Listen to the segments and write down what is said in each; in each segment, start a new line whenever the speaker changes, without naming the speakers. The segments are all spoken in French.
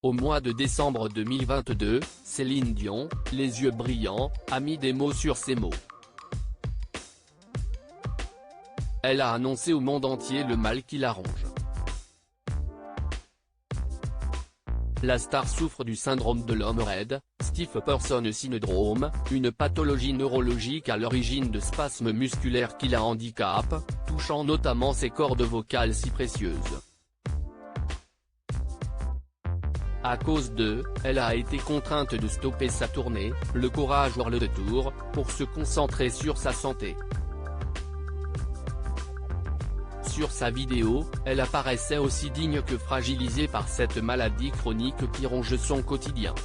Au mois de décembre 2022, Céline Dion, les yeux brillants, a mis des mots sur ces mots. Elle a annoncé au monde entier le mal qui la ronge. La star souffre du syndrome de l'homme raide, Stiff Person Syndrome, une pathologie neurologique à l'origine de spasmes musculaires qui la handicapent, touchant notamment ses cordes vocales si précieuses. À cause d'eux, elle a été contrainte de stopper sa tournée, Le Courage World Tour, pour se concentrer sur sa santé. Sur sa vidéo, elle apparaissait aussi digne que fragilisée par cette maladie chronique qui ronge son quotidien.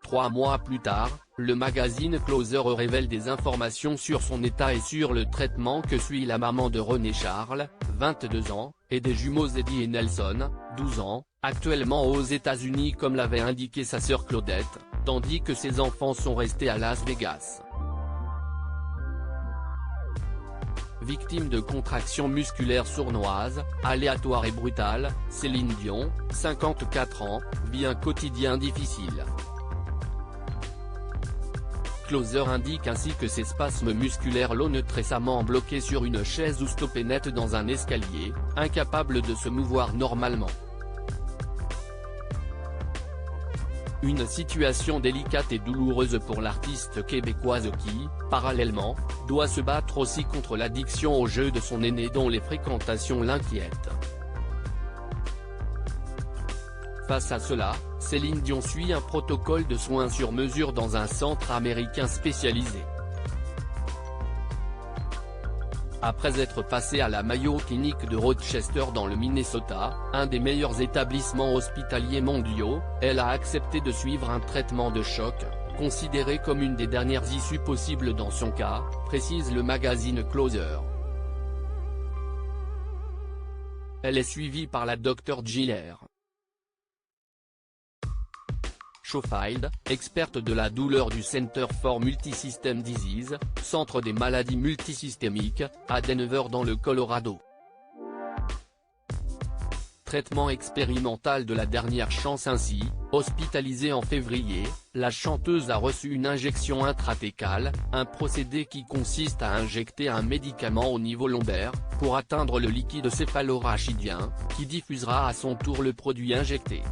3 mois plus tard, le magazine Closer révèle des informations sur son état et sur le traitement que suit la maman de René Charles, 22 ans, et des jumeaux Eddie et Nelson, 12 ans, actuellement aux États-Unis comme l'avait indiqué sa sœur Claudette, tandis que ses enfants sont restés à Las Vegas. Victime de contractions musculaires sournoises, aléatoires et brutales, Céline Dion, 54 ans, vit un quotidien difficile. Closer indique ainsi que ses spasmes musculaires l'ont récemment bloqué sur une chaise ou stoppé net dans un escalier, incapable de se mouvoir normalement. Une situation délicate et douloureuse pour l'artiste québécoise qui, parallèlement, doit se battre aussi contre l'addiction au jeu de son aîné dont les fréquentations l'inquiètent. Face à cela, Céline Dion suit un protocole de soins sur mesure dans un centre américain spécialisé. Après être passée à la Mayo Clinic de Rochester dans le Minnesota, un des meilleurs établissements hospitaliers mondiaux, elle a accepté de suivre un traitement de choc, considéré comme une des dernières issues possibles dans son cas, précise le magazine Closer. Elle est suivie par la Dr Giller Schofield, experte de la douleur du Center for Multisystem Disease, centre des maladies multisystémiques, à Denver dans le Colorado. Traitement expérimental de la dernière chance ainsi, hospitalisée en février, la chanteuse a reçu une injection intrathecale, un procédé qui consiste à injecter un médicament au niveau lombaire, pour atteindre le liquide céphalorachidien, qui diffusera à son tour le produit injecté.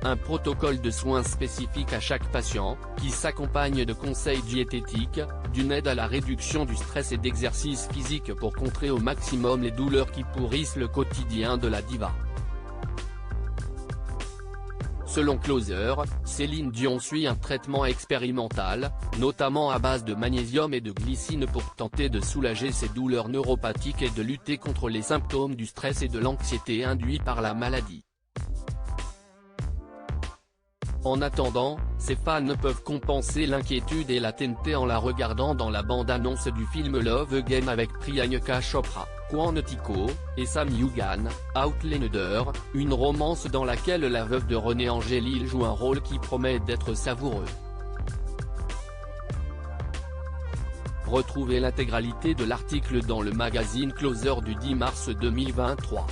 Un protocole de soins spécifique à chaque patient, qui s'accompagne de conseils diététiques, d'une aide à la réduction du stress et d'exercices physiques pour contrer au maximum les douleurs qui pourrissent le quotidien de la diva. Selon Closer, Céline Dion suit un traitement expérimental, notamment à base de magnésium et de glycine pour tenter de soulager ses douleurs neuropathiques et de lutter contre les symptômes du stress et de l'anxiété induits par la maladie. En attendant, ses fans peuvent compenser l'inquiétude et la TNT en la regardant dans la bande-annonce du film Love Game avec Priyanka Chopra, Quantico, et Sam Egan, Outlander, une romance dans laquelle la veuve de René Angélil joue un rôle qui promet d'être savoureux. Retrouvez l'intégralité de l'article dans le magazine Closer du 10 mars 2023.